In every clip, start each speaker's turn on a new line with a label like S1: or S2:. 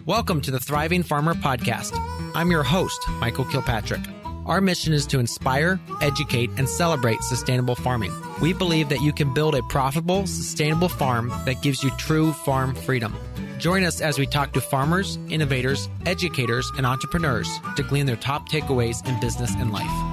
S1: Welcome to the Thriving Farmer Podcast. I'm your host, Michael Kilpatrick. Our mission is to inspire, educate, and celebrate sustainable farming. We believe that you can build a profitable, sustainable farm that gives you true farm freedom. Join us as we talk to farmers, innovators, educators, and entrepreneurs to glean their top takeaways in business and life.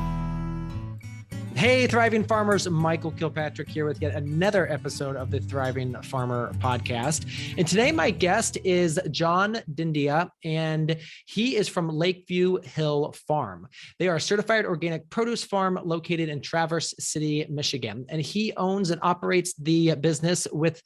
S1: Hey, Thriving Farmers, Michael Kilpatrick here with yet another episode of the Thriving Farmer Podcast. And today my guest is John Dindia, and he is from Lakeview Hill Farm. They are a certified organic produce farm located in Traverse City, Michigan. And he owns and operates the business with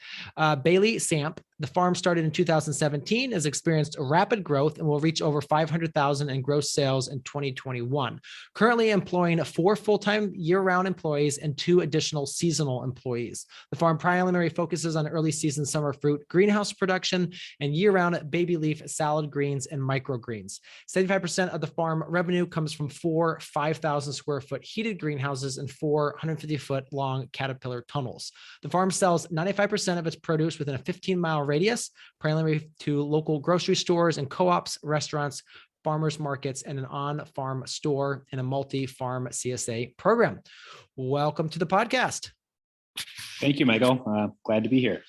S1: Bailey Samp. The farm started in 2017, has experienced rapid growth, and will reach over $500,000 in gross sales in 2021. Currently employing 4 full-time year-round employees and 2 additional seasonal employees. The farm primarily focuses on early season summer fruit greenhouse production and year-round baby leaf salad greens and microgreens. 75% of the farm revenue comes from 4 5,000 square foot heated greenhouses and 4 150-foot long caterpillar tunnels. The farm sells 95% of its produce within a 15-mile radius, primarily to local grocery stores and co-ops, restaurants, farmers markets, and an on-farm store and a multi-farm CSA program. Welcome to the podcast.
S2: Thank you, Michael. Glad to be here.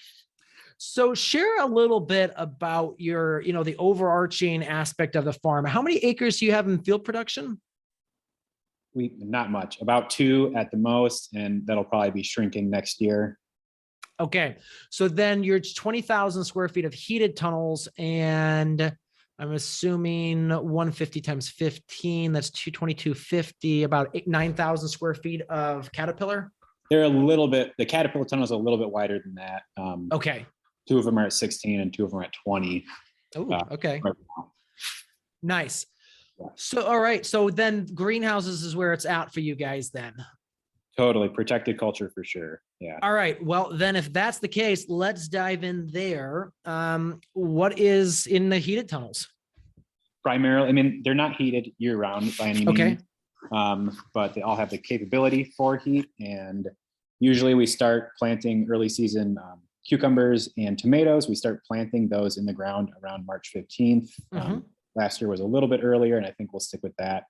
S1: So share a little bit about your, the overarching aspect of the farm. How many acres do you have in field production?
S2: Not much, about 2 at the most, and that'll probably be shrinking next year.
S1: Okay. So then you're 20,000 square feet of heated tunnels, and I'm assuming 150 times 15, that's 22250, about 9,000 square feet of caterpillar.
S2: They're a little bit, the caterpillar tunnel is a little bit wider than that.
S1: Okay.
S2: 2 of them are at 16 and 2 of them are at 20.
S1: Oh, okay.
S2: Right now.
S1: Nice.
S2: Yeah.
S1: So, all right. So then greenhouses is where it's at for you guys then.
S2: Totally. Protected culture for sure. Yeah.
S1: All right. Well, then if that's the case, let's dive in there. What is in the heated tunnels?
S2: Primarily, I mean, they're not heated year round by any means, but they all have the capability for heat. And usually we start planting early season cucumbers and tomatoes. We start planting those in the ground around March 15th. Last year was a little bit earlier, and I think we'll stick with that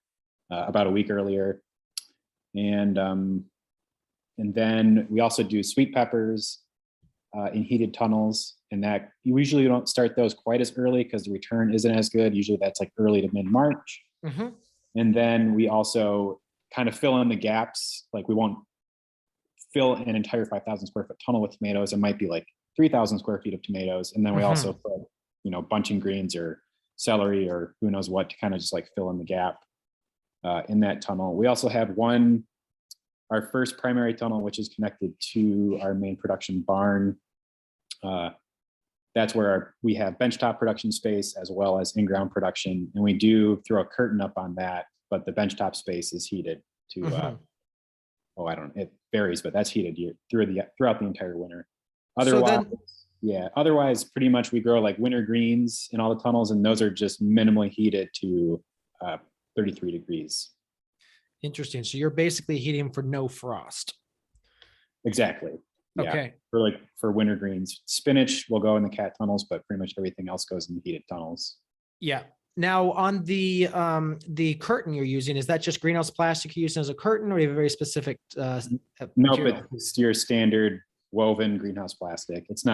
S2: about a week earlier. And then we also do sweet peppers in heated tunnels, and that you usually don't start those quite as early because the return isn't as good. Usually that's like early to mid-March. And then we also kind of fill in the gaps. Like we won't fill an entire 5,000 square foot tunnel with tomatoes. It might be like 3,000 square feet of tomatoes. And then we also put, bunching greens or celery or who knows what to kind of just like fill in the gap in that tunnel. We also have our first primary tunnel, which is connected to our main production barn. That's where we have benchtop production space as well as in-ground production. And we do throw a curtain up on that, but the benchtop space is heated to, it varies, but that's heated throughout the entire winter. Otherwise, pretty much we grow like winter greens in all the tunnels, and those are just minimally heated to 33 degrees.
S1: Interesting. So you're basically heating for no frost.
S2: Exactly. Yeah.
S1: Okay.
S2: For winter greens, spinach will go in the cat tunnels, but pretty much everything else goes in the heated tunnels.
S1: Yeah. Now on the curtain you're using, is that just greenhouse plastic you're using as a curtain, or do you have a very specific
S2: No, but it's your standard woven greenhouse plastic. It's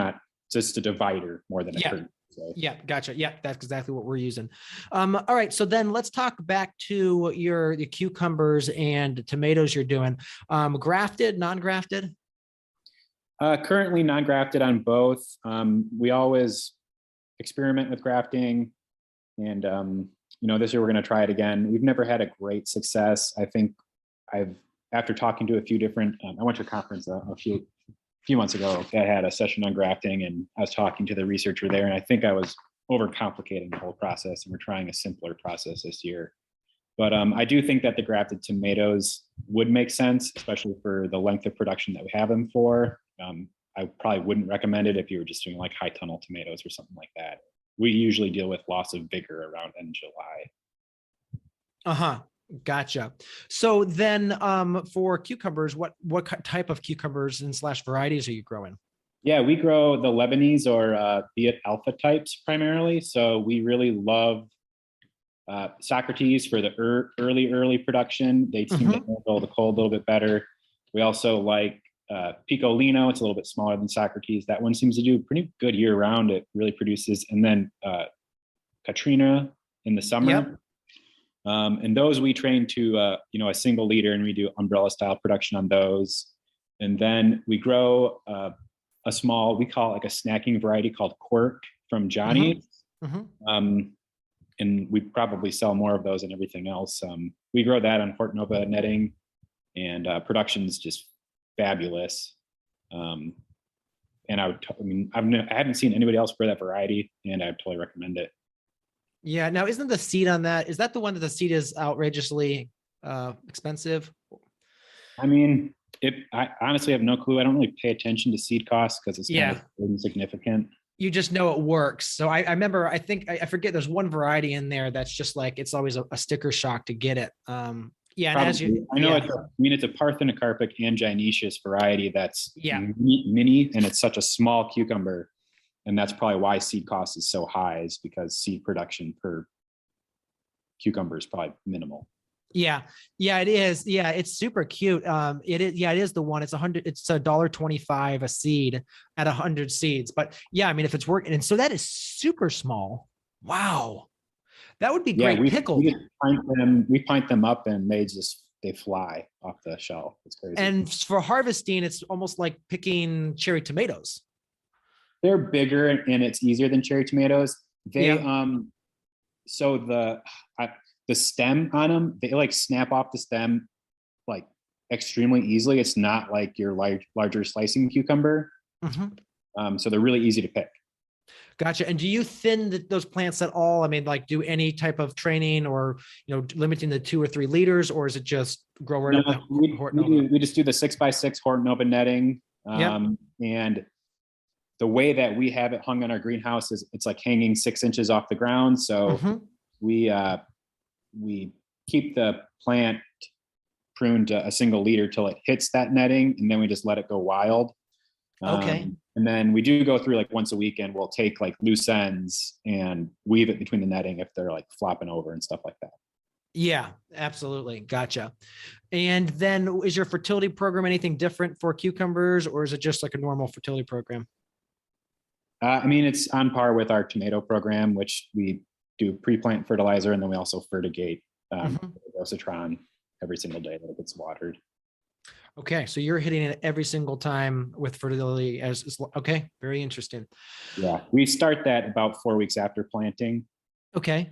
S2: just a divider more than a curtain. So.
S1: Yeah, gotcha. Yeah, that's exactly what we're using. All right, so then let's talk back to the cucumbers and tomatoes you're doing. Grafted, non-grafted?
S2: Currently non-grafted on both. We always experiment with grafting, and this year we're going to try it again. We've never had a great success. I think after talking to a few different, I went to a conference a few months ago that had a session on grafting, and I was talking to the researcher there, and I think I was overcomplicating the whole process, and we're trying a simpler process this year. But I do think that the grafted tomatoes would make sense, especially for the length of production that we have them for. I probably wouldn't recommend it if you were just doing like high tunnel tomatoes or something like that. We usually deal with loss of vigor around end July.
S1: Gotcha. So then for cucumbers, what type of cucumbers and / varieties are you growing?
S2: Yeah, we grow the Lebanese or Viet Alpha types primarily. So we really love Socrates for the early production. They seem to handle the cold a little bit better. We also like Picolino. It's a little bit smaller than Socrates. That one seems to do pretty good year round. It really produces. And then Katrina in the summer.
S1: Yep.
S2: And those we train to a single liter, and we do umbrella style production on those. And then we grow a small, we call it like a snacking variety called Quirk from Johnny. And we probably sell more of those than everything else. We grow that on Fort Nova netting, and production's just fabulous. And I haven't seen anybody else grow that variety, and I would totally recommend it.
S1: Yeah. Now, isn't the seed on that, is that the one that the seed is outrageously expensive?
S2: I mean, I honestly have no clue. I don't really pay attention to seed costs because it's kind of insignificant.
S1: You just know it works. So I remember, I think, I forget, there's one variety in there that's just like, it's always a sticker shock to get it. Yeah. And as you,
S2: I know it's a parthenocarpic and gynoecious variety that's mini, and it's such a small cucumber. And that's probably why seed cost is so high, is because seed production per cucumber is probably minimal.
S1: Yeah. Yeah, it is. Yeah. It's super cute. It is. Yeah, it is the one. It's $1.25 a seed at 100 seeds. But yeah, I mean, if it's working, and so that is super small. Wow. That would be great pickled.
S2: We pint them up, and they fly off the shelf. It's crazy.
S1: And for harvesting, it's almost like picking cherry tomatoes.
S2: They're bigger, and it's easier than cherry tomatoes. So the stem on them, they like snap off the stem like extremely easily. It's not like your larger slicing cucumber. So they're really easy to pick.
S1: Gotcha. And do you thin those plants at all? I mean, like, do any type of training, or, limiting the 2 or 3 liters, or is it just grow right up?
S2: We just do the 6x6 Horton open netting. And the way that we have it hung on our greenhouse is it's like hanging 6 inches off the ground. So we keep the plant pruned to a single liter till it hits that netting, and then we just let it go wild. And then we do go through like once a week, and we'll take like loose ends and weave it between the netting if they're like flopping over and stuff like that.
S1: Yeah, absolutely. Gotcha. And then is your fertility program anything different for cucumbers, or is it just like a normal fertility program?
S2: I mean, it's on par with our tomato program, which we do pre-plant fertilizer, and then we also fertigate dosatron every single day that it gets watered.
S1: Okay, so you're hitting it every single time with fertility okay, very interesting.
S2: Yeah, we start that about 4 weeks after planting.
S1: Okay.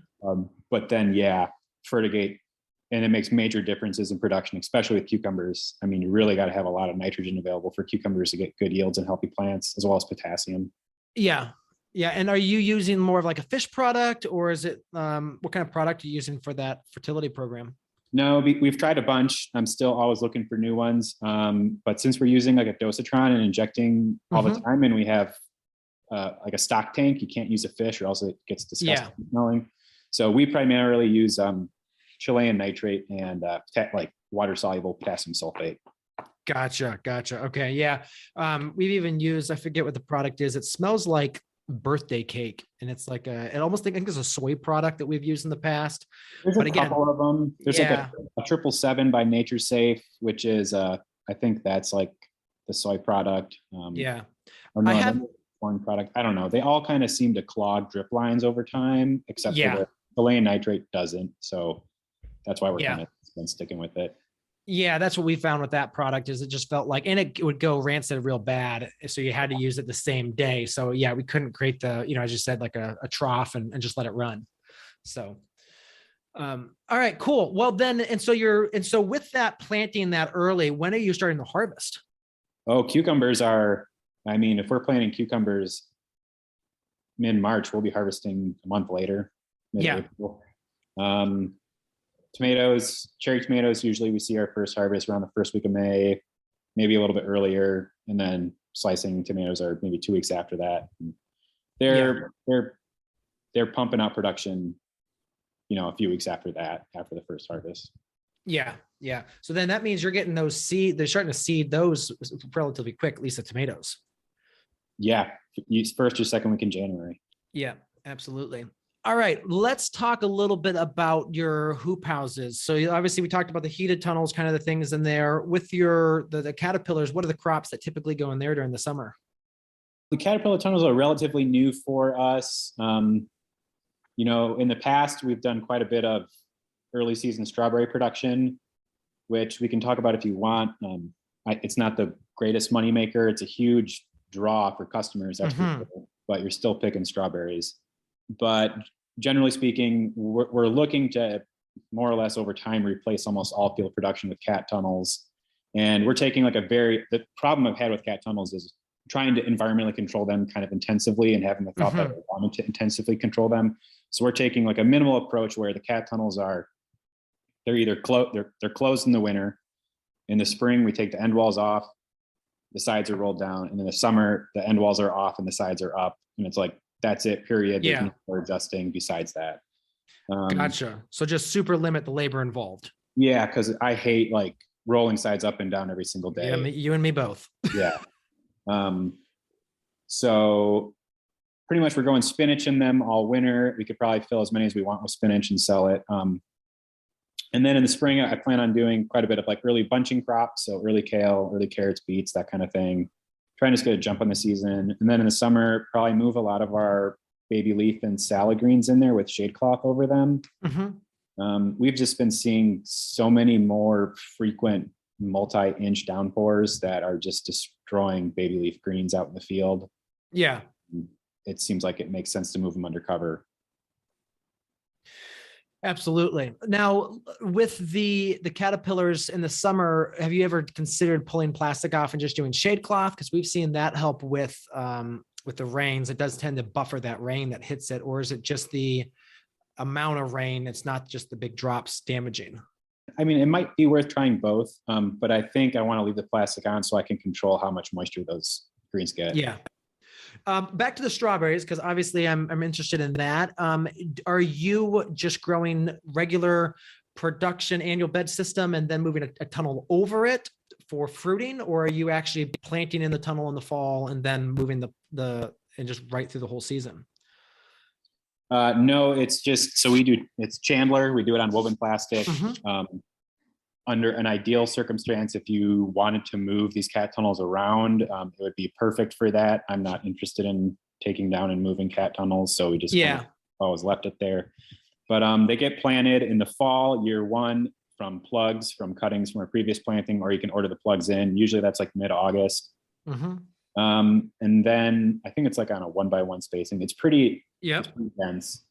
S2: But then, fertigate, and it makes major differences in production, especially with cucumbers. I mean, you really got to have a lot of nitrogen available for cucumbers to get good yields and healthy plants, as well as potassium.
S1: Yeah. Yeah. And are you using more of like a fish product, or is it, what kind of product are you using for that fertility program?
S2: No, we've tried a bunch. I'm still always looking for new ones. But since we're using like a dosatron and injecting all the time, and we have like a stock tank, you can't use a fish or else it gets disgusting smelling. So we primarily use Chilean nitrate and like water soluble potassium sulfate.
S1: Gotcha. Okay. Yeah. We've even used, I forget what the product is. It smells like birthday cake, and it's like it almost think it's a soy product that we've used in the past.
S2: There's a couple of them. There's like a 777 by Nature Safe, which is I think that's like the soy product. Or no, corn product. I don't know. They all kind of seem to clog drip lines over time, except for the Chilean nitrate doesn't. So that's why we're kind of been sticking with it.
S1: Yeah, that's what we found with that product, is it just felt like, and it would go rancid real bad. So you had to use it the same day. So yeah, we couldn't create the, as you said, like a trough and just let it run. So, all right, cool. Well then, and so with that planting that early, when are you starting to harvest?
S2: Oh, cucumbers are, I mean, if we're planting cucumbers mid-March, we'll be harvesting a month later, mid-April. Tomatoes, cherry tomatoes, usually we see our first harvest around the first week of May, maybe a little bit earlier, and then slicing tomatoes are maybe 2 weeks after that. They're pumping out production, a few weeks after that, after the first harvest.
S1: Yeah. So then that means you're getting those they're starting to seed those relatively quick, at least the tomatoes.
S2: Yeah, first or second week in January.
S1: Yeah, absolutely. All right, let's talk a little bit about your hoop houses. So obviously we talked about the heated tunnels, kind of the things in there. With the caterpillars, what are the crops that typically go in there during the summer?
S2: The caterpillar tunnels are relatively new for us. You know, in the past, we've done quite a bit of early season strawberry production, which we can talk about if you want. It's not the greatest moneymaker. It's a huge draw for customers, that's for sure, but you're still picking strawberries. But generally speaking, we're looking to more or less over time replace almost all field production with cat tunnels. And we're taking like the problem I've had with cat tunnels is trying to environmentally control them kind of intensively and having the thought that we wanted to intensively control them. So we're taking like a minimal approach where the cat tunnels they're either they're closed in the winter. In the spring, we take the end walls off, the sides are rolled down, and in the summer, the end walls are off and the sides are up. And it's like, that's it, period.
S1: Yeah.
S2: There's no more adjusting besides that.
S1: Gotcha. So just super limit the labor involved.
S2: Yeah, because I hate like rolling sides up and down every single day.
S1: Yeah, you and me both.
S2: Yeah. So pretty much we're going spinach in them all winter. We could probably fill as many as we want with spinach and sell it. And then in the spring, I plan on doing quite a bit of like early bunching crops. So early kale, early carrots, beets, that kind of thing. Trying to just get a jump on the season. And then in the summer, probably move a lot of our baby leaf and salad greens in there with shade cloth over them. We've just been seeing so many more frequent multi-inch downpours that are just destroying baby leaf greens out in the field.
S1: Yeah.
S2: It seems like it makes sense to move them under cover.
S1: Absolutely. Now, with the caterpillars in the summer, have you ever considered pulling plastic off and just doing shade cloth? Because we've seen that help with the rains. It does tend to buffer that rain that hits it, or is it just the amount of rain? It's not just the big drops damaging.
S2: I mean, it might be worth trying both, but I think I want to leave the plastic on so I can control how much moisture those greens get.
S1: Yeah. Back to the strawberries, because obviously I'm interested in that. Are you just growing regular production annual bed system and then moving a tunnel over it for fruiting, or are you actually planting in the tunnel in the fall and then moving and just right through the whole season?
S2: No, it's just, so it's Chandler. We do it on woven plastic. Under an ideal circumstance, if you wanted to move these cat tunnels around, it would be perfect for that. I'm not interested in taking down and moving cat tunnels, so we just kind of always left it there. But they get planted in the fall, year one, from plugs, from cuttings from a previous planting, or you can order the plugs in. Usually that's like mid-August. And then I think it's like on a 1x1 spacing. It's pretty dense.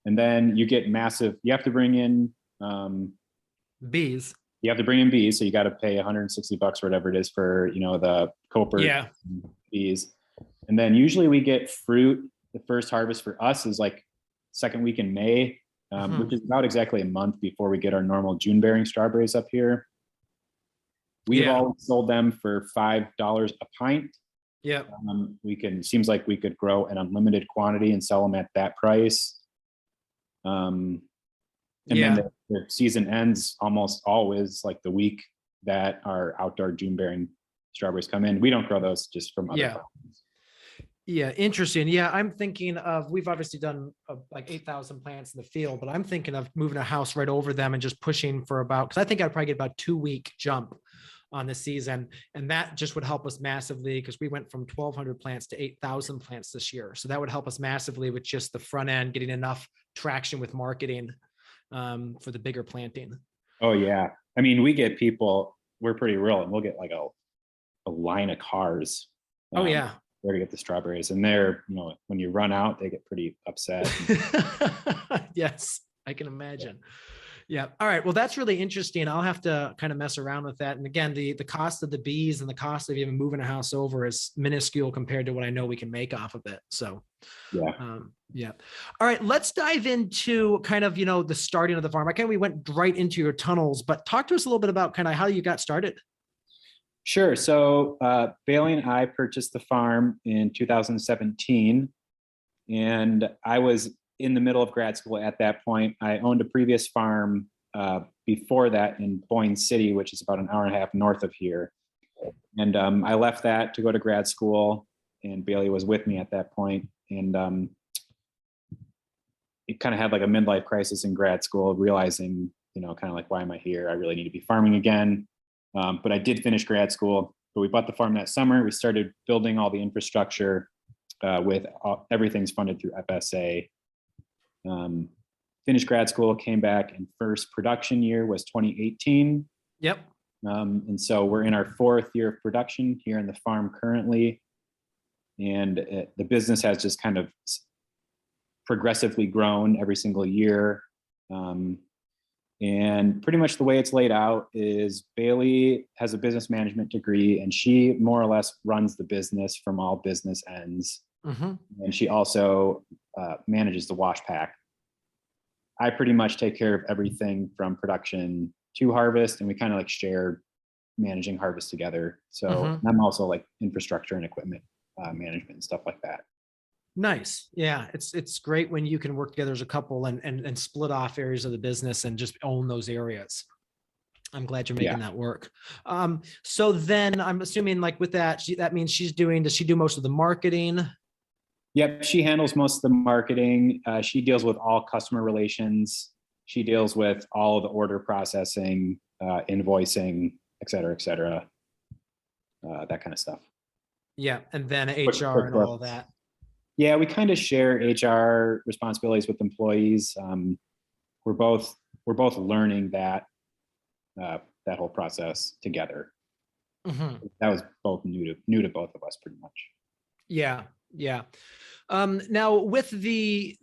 S2: And then you get you have to bring in
S1: bees.
S2: You have to bring in bees, so you got to pay $160 or whatever it is for, the Coper bees. And then usually we get fruit. The first harvest for us is like second week in May, which is about exactly a month before we get our normal June-bearing strawberries up here. We've always sold them for $5 a pint. Seems like we could grow an unlimited quantity and sell them at that price. Then the season ends almost always like the week that our outdoor June-bearing strawberries come in. We don't grow those, just from other farms.
S1: Yeah, interesting. Yeah, I'm thinking of, we've obviously done like 8,000 plants in the field, but I'm thinking of moving a house right over them and just pushing for because I think I'd probably get about 2-week jump on the season. And that just would help us massively, because we went from 1,200 plants to 8,000 plants this year. So that would help us massively with just the front end, getting enough traction with marketing for the bigger planting. Oh yeah.
S2: I mean, we get people, we're pretty real, and we'll get like a line of cars. Where to get the strawberries. And they're, when you run out, they get pretty upset.
S1: Yes, I can imagine. Yeah. All right. Well, that's really interesting. I'll have to kind of mess around with that. And again, the cost of the bees and the cost of even moving a house over is minuscule compared to what I know we can make off of it. So yeah. All right. Let's dive into kind of, the starting of the farm. We went right into your tunnels, but talk to us a little bit about kind of how you got started.
S2: Sure. So Bailey and I purchased the farm in 2017, and I was in the middle of grad school at that point. I owned a previous farm before that in Boyne City, which is about an hour and a half north of here. And I left that to go to grad school. and Bailey was with me at that point. And it kind of had like a midlife crisis in grad school, realizing, kind of like, why am I here? I really need to be farming again. But I did finish grad school, but we bought the farm that summer. We started building all the infrastructure everything's funded through FSA. Finished grad school, came back, and first production year was 2018.
S3: Yep.
S2: And so we're in our 4th year of production here in the farm currently. And the business has just kind of progressively grown every single year. And pretty much the way it's laid out is Bailey has a business management degree, and she more or less runs the business from all business ends.
S3: Mm-hmm.
S2: And she also manages the wash pack. I pretty much take care of everything from production to harvest, and we kind of like share managing harvest together. So I'm also like infrastructure and equipment management and stuff like that.
S3: Nice. Yeah. It's great when you can work together as a couple and split off areas of the business and just own those areas. I'm glad you're making that work. So then I'm assuming like with that, that means does she do most of the marketing?
S2: Yep. She handles most of the marketing. She deals with all customer relations. She deals with all of the order processing, invoicing, et cetera, that kind of stuff.
S3: Yeah. And then HR and all of that.
S2: Yeah, we kind of share HR responsibilities with employees. We're both learning that whole process together.
S3: Mm-hmm.
S2: That was both new to both of us, pretty much.
S3: Yeah, yeah. Now with the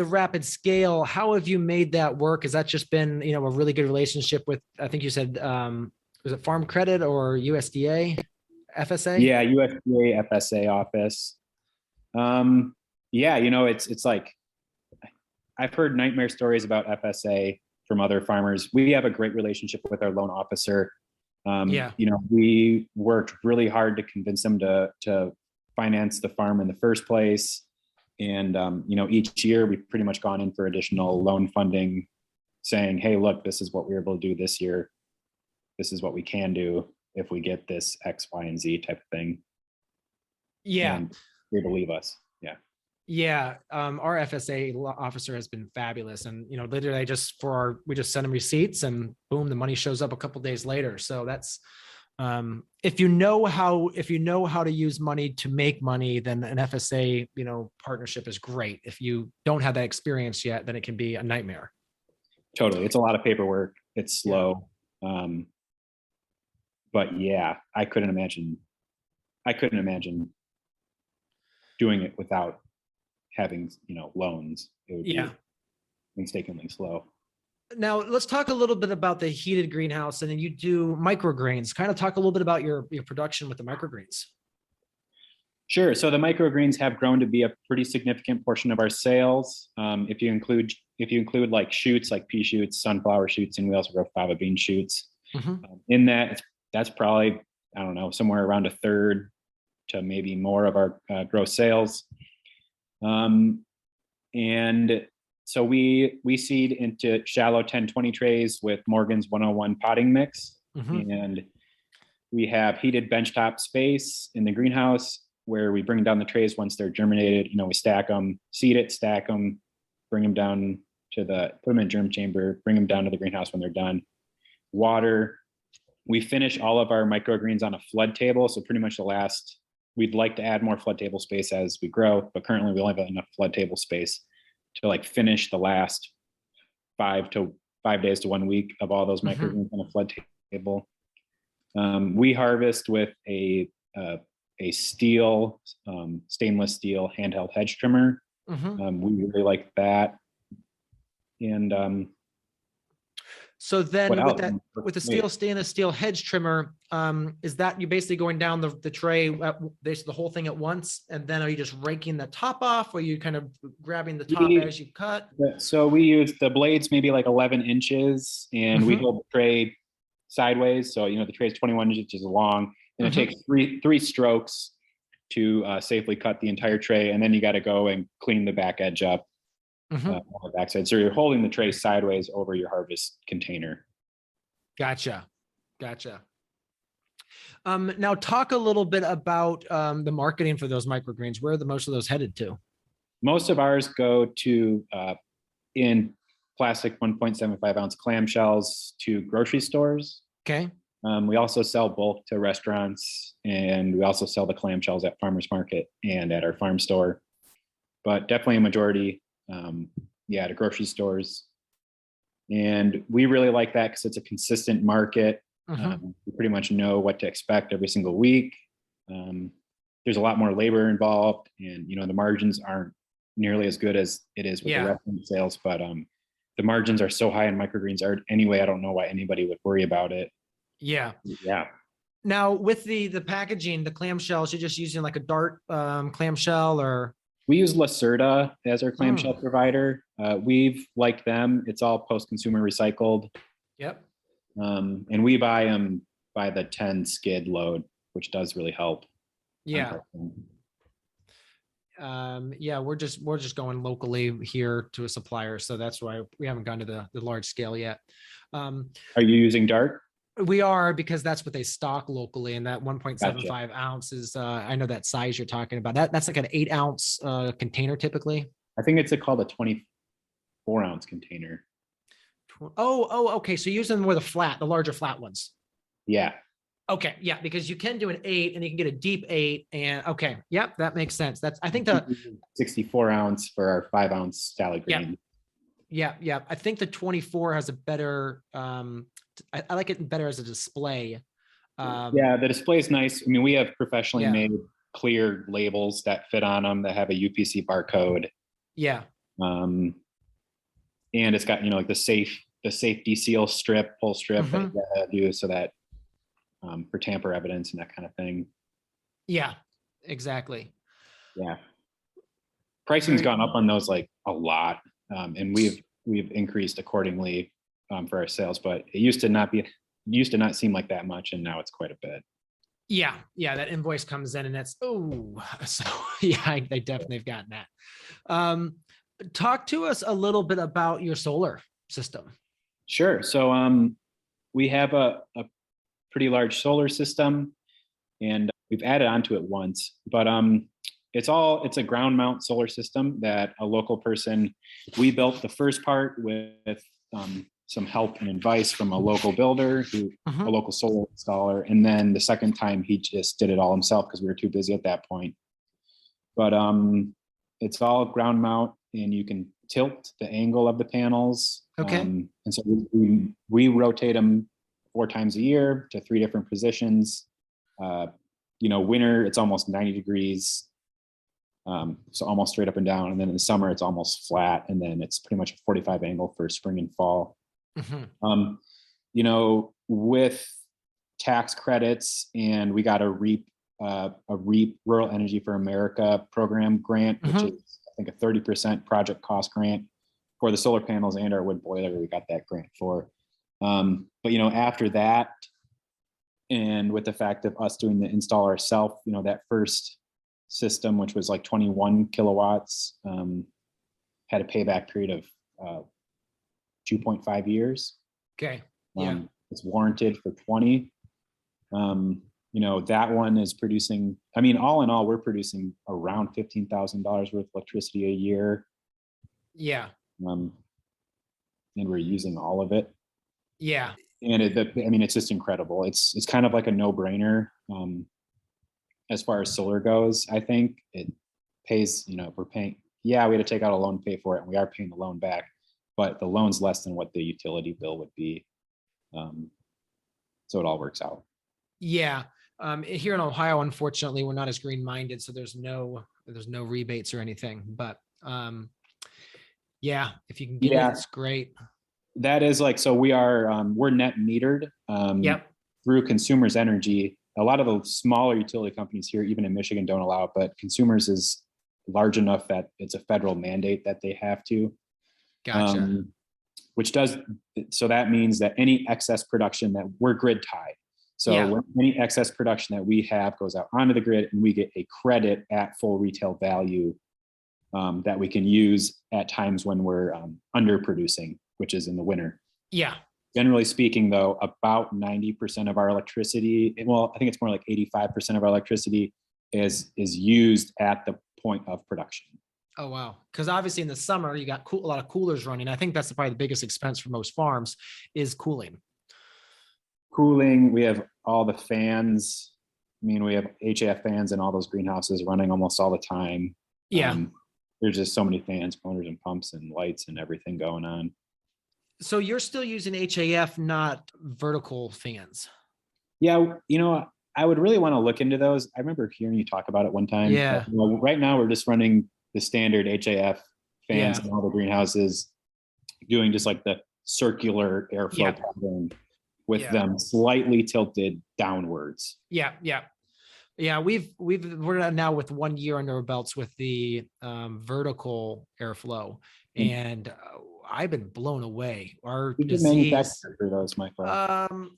S3: rapid scale, how have you made that work? Has that just been a really good relationship with? I think you said was it Farm Credit or USDA, FSA?
S2: Yeah, USDA FSA office. Yeah, it's like I've heard nightmare stories about FSA from other farmers. We have a great relationship with our loan officer. We worked really hard to convince them to finance the farm in the first place. And, each year we've pretty much gone in for additional loan funding, saying, hey, look, this is what we were able to do this year. This is what we can do if we get this X, Y, and Z type of thing.
S3: Yeah.
S2: And they believe us. Yeah.
S3: Yeah. Our FSA officer has been fabulous. And, literally we just send them receipts and boom, the money shows up a couple of days later. So that's, if you know how to use money to make money, then an FSA, partnership is great. If you don't have that experience yet, then it can be a nightmare.
S2: Totally. It's a lot of paperwork. It's slow. Yeah. But yeah, I couldn't imagine doing it without having, loans. It would be painstakingly slow.
S3: Now let's talk a little bit about the heated greenhouse, and then you do microgreens. Kind of talk a little bit about your production with the microgreens.
S2: Sure. So the microgreens have grown to be a pretty significant portion of our sales. If you include like shoots, like pea shoots, sunflower shoots, and we also grow fava bean shoots. In that's probably, I don't know, somewhere around a third to maybe more of our gross sales. And so we seed into shallow 10-20 trays with Morgan's 101 potting mix. And we have heated benchtop space in the greenhouse where we bring down the trays once they're germinated. We stack them, seed it, stack them, bring them down put them in germ chamber, bring them down to the greenhouse when they're done. Water. We finish all of our microgreens on a flood table. So pretty much we'd like to add more flood table space as we grow, but currently we only have enough flood table space to like finish the last 5 days to 1 week of all those microgreens on a flood table. We harvest with a stainless steel handheld hedge trimmer. We really like that. And
S3: so then with the stainless steel hedge trimmer, is that you basically going down the tray, basically the whole thing at once? And then are you just raking the top off, or are you kind of grabbing the top as you cut?
S2: So we use the blades maybe like 11 inches, and we hold the tray sideways. So, the tray is 21 inches long, and it takes three strokes to safely cut the entire tray. And then you got to go and clean the back edge up. On the backside. So you're holding the tray sideways over your harvest container.
S3: Gotcha. Now talk a little bit about the marketing for those microgreens. Where are the most of those headed to?
S2: Most of ours go to in plastic 1.75 ounce clamshells to grocery stores.
S3: Okay.
S2: We also sell bulk to restaurants, and we also sell the clamshells at farmers market and at our farm store. But definitely a majority, to grocery stores. And we really like that because it's a consistent market. We pretty much know what to expect every single week. There's a lot more labor involved, and the margins aren't nearly as good as it is with the restaurant sales. But the margins are so high in microgreens anyway. I don't know why anybody would worry about it.
S3: Yeah.
S2: Yeah.
S3: Now with the packaging, the clamshells, you're just using like a Dart clamshell, or?
S2: We use Lacerda as our clamshell provider. We've liked them. It's all post-consumer recycled.
S3: Yep.
S2: And we buy them by the 10 skid load, which does really help.
S3: Yeah. We're just going locally here to a supplier. So that's why we haven't gone to the large scale yet.
S2: Are you using Dart?
S3: We are, because that's what they stock locally. And that 1.75 ounces, I know that size you're talking about. That's like an 8 ounce container typically.
S2: I think it's called a 24 ounce container.
S3: Okay. So using more the larger flat ones.
S2: Yeah.
S3: Okay. Yeah. Because you can do an 8 and you can get a deep 8, and okay. Yep. That makes sense. I think
S2: 64 ounce for our 5 ounce salad green.
S3: Yeah. I think the 24 has a better, I like it better as a display.
S2: The display is nice. I mean, we have professionally made clear labels that fit on them that have a UPC barcode.
S3: Yeah.
S2: And it's got, like the safe deseal pull strip that you gotta do so that for tamper evidence and that kind of thing. Yeah,
S3: exactly.
S2: Yeah. Pricing's gone up on those like a lot. And we've increased accordingly for our sales, but it used to not seem like that much, and now it's quite a bit.
S3: Yeah, that invoice comes in and that's they definitely have gotten that. Talk to us a little bit about your solar system.
S2: Sure. So we have a pretty large solar system, and we've added onto it once, but it's a ground mount solar system that a local person, we built the first part with some help and advice from a local builder, a local solar installer. And then the second time he just did it all himself because we were too busy at that point. But it's all ground mount, and you can tilt the angle of the panels.
S3: Okay.
S2: And so we rotate them 4 times a year to 3 different positions. Winter, it's almost 90 degrees. So almost straight up and down. And then in the summer, it's almost flat. And then it's pretty much a 45 angle for spring and fall. With tax credits, and we got a REAP Rural Energy for America program grant, which is, I think, a 30% project cost grant for the solar panels and our wood boiler. We got that grant for. But after that, and with the fact of us doing the install ourselves, that first system, which was like 21 kilowatts, had a payback period of 2.5 years.
S3: Okay.
S2: It's warranted for 20. That one is producing, all in all, we're producing around $15,000 worth of electricity a year.
S3: Yeah.
S2: And we're using all of it.
S3: Yeah.
S2: And it's just incredible. It's kind of like a no-brainer. As far as solar goes, I think it pays, we're paying, we had to take out a loan to pay for it, and we are paying the loan back, but the loan's less than what the utility bill would be. So it all works out. Yeah.
S3: Here in Ohio, unfortunately, we're not as green-minded, so there's no rebates or anything, but if you can get it, it's great.
S2: That is so we're net metered through Consumers Energy. A lot of the smaller utility companies here, even in Michigan, don't allow it, but Consumers is large enough that it's a federal mandate that they have to.
S3: Gotcha.
S2: So that means that any excess production that we're grid tied. So when any excess production that we have goes out onto the grid, and we get a credit at full retail value that we can use at times when we're underproducing, which is in the winter.
S3: Yeah.
S2: Generally speaking, though, about 90% of our electricity, well, I think it's more like 85% of our electricity is used at the point of production.
S3: Oh, wow. Because obviously in the summer, you got a lot of coolers running. I think that's probably the biggest expense for most farms is cooling.
S2: Cooling, we have all the fans. I mean, we have HAF fans in all those greenhouses running almost all the time.
S3: Yeah.
S2: There's just so many fans, motors and pumps and lights and everything going on.
S3: So you're still using HAF, not vertical fans?
S2: Yeah, I would really want to look into those. I remember hearing you talk about it one time.
S3: Yeah.
S2: But, right now, we're just running the standard HAF fans in all the greenhouses, doing just like the circular airflow pattern with them slightly tilted downwards.
S3: Yeah. We're now with 1 year under our belts with the vertical airflow, and I've been blown away. Our disease,
S2: for those, Michael.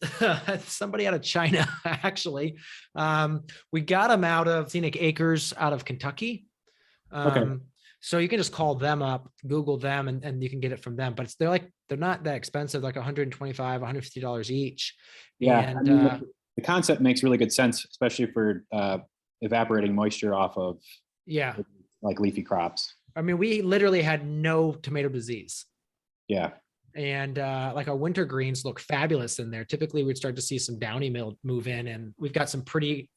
S3: Somebody out of China, actually. We got them out of Scenic Acres out of Kentucky.
S2: Okay.
S3: So you can just call them up, Google them, and you can get it from them. But they're not that expensive, like $125, $150 each.
S2: Yeah,
S3: and
S2: the concept makes really good sense, especially for evaporating moisture off of like leafy crops.
S3: I mean, we literally had no tomato disease.
S2: Yeah.
S3: And like our winter greens look fabulous in there. Typically, we'd start to see some downy mill move in, and we've got some pretty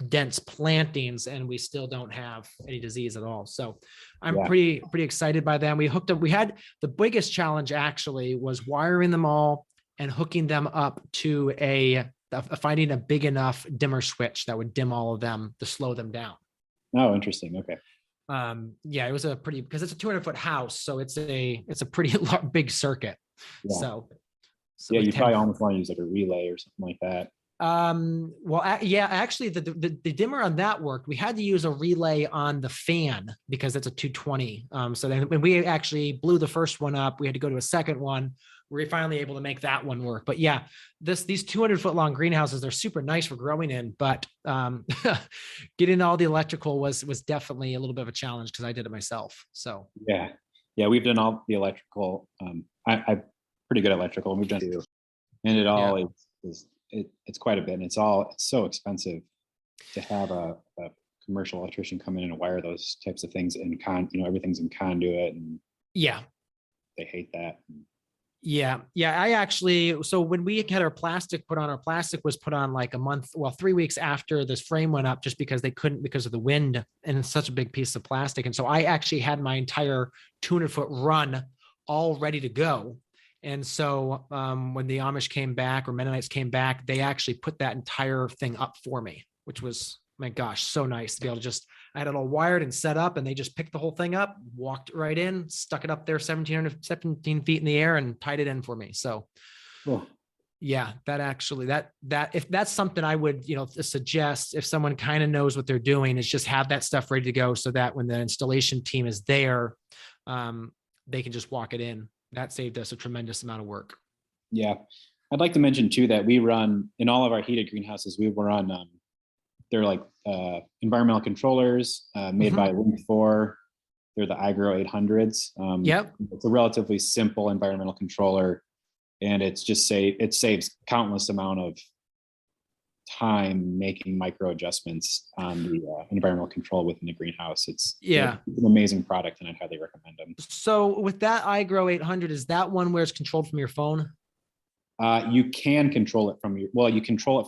S3: dense plantings, and we still don't have any disease at all. So I'm pretty excited by them. We hooked up. We had the biggest challenge actually was wiring them all and hooking them up to finding a big enough dimmer switch that would dim all of them to slow them down.
S2: Oh, interesting. Okay.
S3: It was because it's a 200-foot house, so it's a pretty big circuit. Yeah. So
S2: you probably almost want to use like a relay or something like that.
S3: Actually the dimmer on that worked. We had to use a relay on the fan because it's a 220. So then when we actually blew the first one up, we had to go to a second one. We were finally able to make that one work. But yeah, these 200-foot long greenhouses, they're super nice for growing in, but getting all the electrical was definitely a little bit of a challenge because I did it myself. So
S2: yeah, we've done all the electrical. I'm pretty good at electrical, and we've done it, and it all it's quite a bit. And it's so expensive to have a commercial electrician come in and wire those types of things in everything's in conduit, and they hate that.
S3: Yeah. So when we had our plastic was put on like 3 weeks after this frame went up, just because they couldn't because of the wind, and it's such a big piece of plastic. And so I actually had my entire 200-foot run all ready to go. And so when the Amish came back or Mennonites came back, they actually put that entire thing up for me, which was, my gosh, so nice to be able to I had it all wired and set up, and they just picked the whole thing up, walked right in, stuck it up there 17 feet in the air and tied it in for me. So that if that's something I would, suggest, if someone kind of knows what they're doing, is just have that stuff ready to go so that when the installation team is there, they can just walk it in. That saved us a tremendous amount of work. Yeah.
S2: I'd like to mention too, that we run in all of our heated greenhouses, we run, they're like environmental controllers made by Link 4. They're the iGrow 800s. It's a relatively simple environmental controller, and it saves countless amount of time making micro adjustments on the environmental control within the greenhouse. It's an amazing product, and I'd highly recommend them.
S3: So with that iGrow 800, is that one where it's controlled from your phone?
S2: You can control it from you can control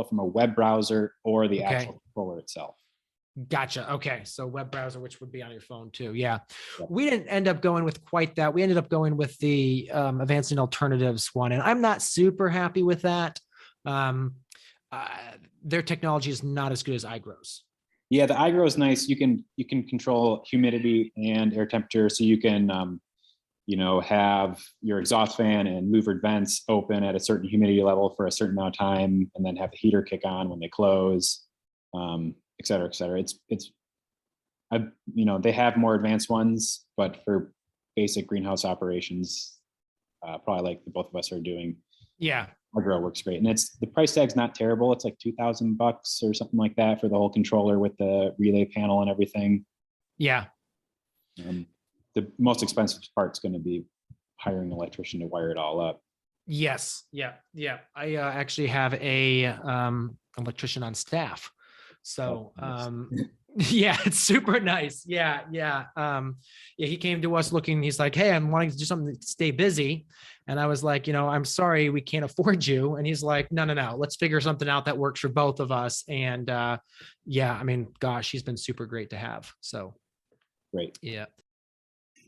S2: it from a web browser or the actual controller itself.
S3: Gotcha. Okay. So web browser, which would be on your phone too. Yeah. We didn't end up going with quite that. We ended up going with the Advancing Alternatives one, and I'm not super happy with that. Their technology is not as good as iGrow's.
S2: Yeah, the iGrow is nice. You can control humidity and air temperature, so you can have your exhaust fan and louvered vents open at a certain humidity level for a certain amount of time, and then have the heater kick on when they close, et cetera, et cetera. They have more advanced ones, but for basic greenhouse operations, probably like both of us are doing.
S3: Yeah.
S2: iGrow works great. And the price tag's not terrible. It's like $2,000 or something like that for the whole controller with the relay panel and everything.
S3: Yeah.
S2: The most expensive part's going to be hiring an electrician to wire it all up.
S3: Yes. Yeah. Yeah. I actually have a electrician on staff. So
S2: Nice.
S3: yeah, it's super nice. Yeah. Yeah. Yeah, he came to us looking, he's like, hey, I'm wanting to do something to stay busy. And I was like, I'm sorry, we can't afford you. And he's like, no, no, no, let's figure something out that works for both of us. And yeah, I mean, gosh, he's been super great to have. So
S2: Great.
S3: yeah.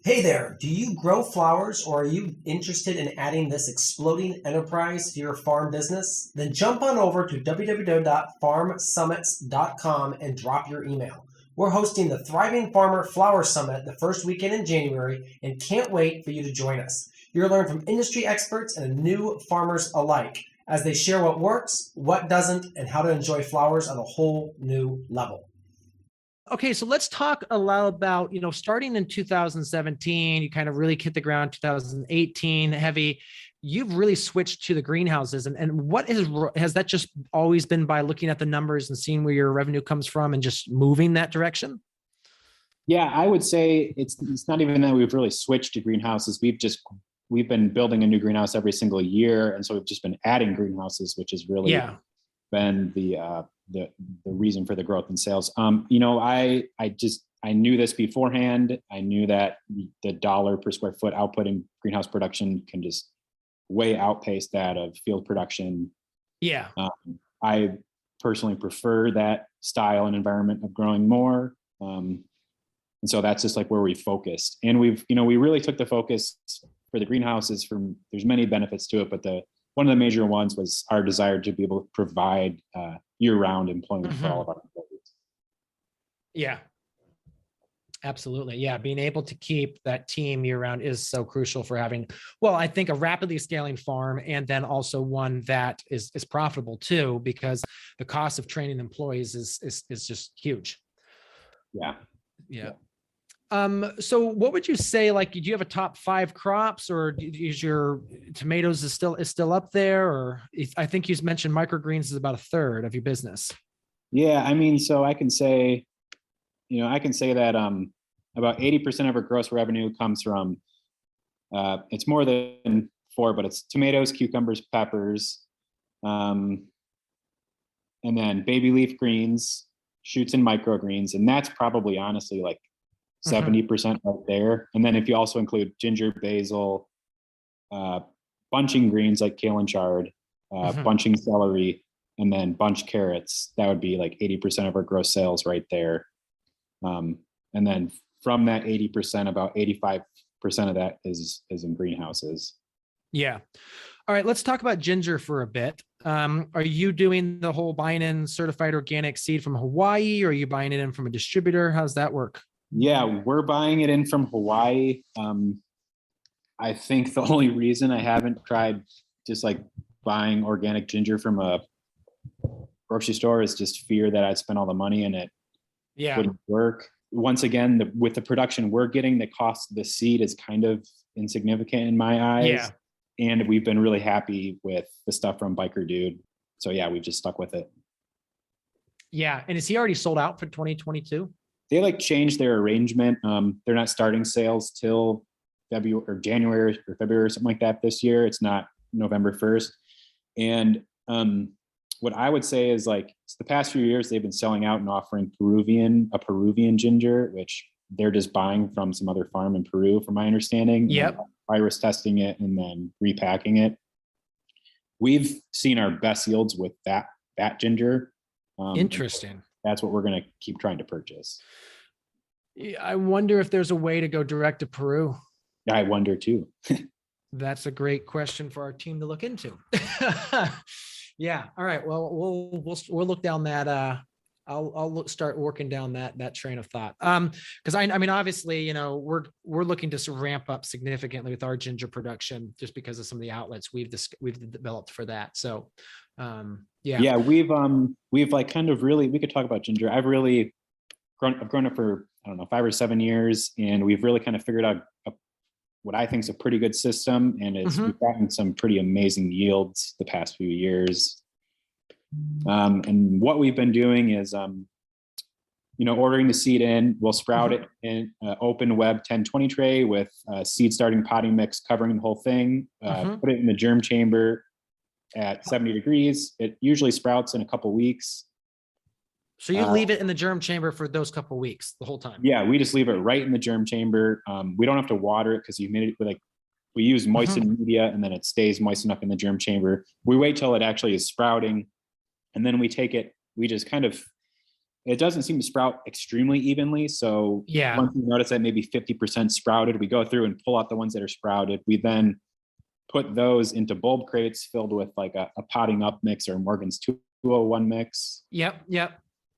S4: Hey there, do you grow flowers or are you interested in adding this exploding enterprise to your farm business? Then jump on over to www.farmsummits.com and drop your email. We're hosting the Thriving Farmer Flower Summit the first weekend in January and can't wait for you to join us. You'll learn from industry experts and new farmers alike as they share what works, what doesn't, and how to enjoy flowers on a whole new level.
S3: Okay, so let's talk a lot about, starting in 2017, you kind of really hit the ground 2018 heavy. You've really switched to the greenhouses. And what has that just always been by looking at the numbers and seeing where your revenue comes from and just moving that direction?
S2: Yeah, I would say it's not even that we've really switched to greenhouses. We've been building a new greenhouse every single year. And so we've just been adding greenhouses, which has really been the reason for the growth in sales. I knew this beforehand. I knew that the dollar per square foot output in greenhouse production can just way outpace that of field production.
S3: Yeah.
S2: I personally prefer that style and environment of growing more. And so that's just like where we focused. And we really took the focus for the greenhouses there's many benefits to it, but one of the major ones was our desire to be able to provide year-round employment for all of our employees.
S3: Yeah, absolutely. Yeah, being able to keep that team year-round is so crucial for having, I think a rapidly scaling farm, and then also one that is profitable too, because the cost of training employees is just huge.
S2: Yeah.
S3: Yeah. So what would you say, do you have a top 5 crops, or is your tomatoes is still up there? Or I think you mentioned microgreens is about a third of your business.
S2: Yeah. I mean, so I can say that about 80% of our gross revenue comes from, it's more than 4, but it's tomatoes, cucumbers, peppers, and then baby leaf greens, shoots, and microgreens. And that's probably honestly like 70% right there. And then if you also include ginger, basil, bunching greens like kale and chard, bunching celery, and then bunch carrots, that would be like 80% of our gross sales right there. And then from that 80%, about 85% of that is in greenhouses.
S3: Yeah. All right, let's talk about ginger for a bit. Are you doing the whole buying in certified organic seed from Hawaii, or are you buying it in from a distributor? How's that work?
S2: Yeah, we're buying it in from Hawaii. I think the only reason I haven't tried just like buying organic ginger from a grocery store is just fear that I'd spend all the money and it wouldn't work. Once again, with the production we're getting, the cost of the seed is kind of insignificant in my eyes.
S3: Yeah.
S2: And we've been really happy with the stuff from Biker Dude. So yeah, we've just stuck with it.
S3: Yeah. And is he already sold out for 2022?
S2: They changed their arrangement. They're not starting sales till February or January or February or something like that this year. It's not November 1st. And what I would say is the past few years, they've been selling out and offering a Peruvian ginger, which they're just buying from some other farm in Peru, from my understanding.
S3: Yep.
S2: Virus testing it and then repacking it. We've seen our best yields with that ginger.
S3: Interesting.
S2: That's what we're going to keep trying to purchase.
S3: I wonder if there's a way to go direct to Peru.
S2: I wonder too.
S3: That's a great question for our team to look into. Yeah. All right. Well, we'll look down that. I'll start working down that train of thought. Because I mean, obviously, we're looking to ramp up significantly with our ginger production just because of some of the outlets we've developed for that. So, yeah, we've
S2: kind of really, we could talk about ginger. I've grown up for, I don't know, 5 or 7 years, and we've really kind of figured out what I think is a pretty good system, and we've gotten some pretty amazing yields the past few years. And what we've been doing is ordering the seed in, we'll sprout it in open web 1020 tray with seed starting potting mix covering the whole thing. Put it in the germ chamber at 70 degrees. It usually sprouts in a couple weeks.
S3: So you leave it in the germ chamber for those couple weeks, the whole time?
S2: Yeah, we just leave it right in the germ chamber. We don't have to water it because humidity, we use moistened media and then it stays moist enough in the germ chamber. We wait till it actually is sprouting, and then we take it, we just kind of, it doesn't seem to sprout extremely evenly. So once we notice that maybe 50% sprouted, we go through and pull out the ones that are sprouted. We then put those into bulb crates filled with like a potting up mix or Morgan's 201 mix.
S3: Yep.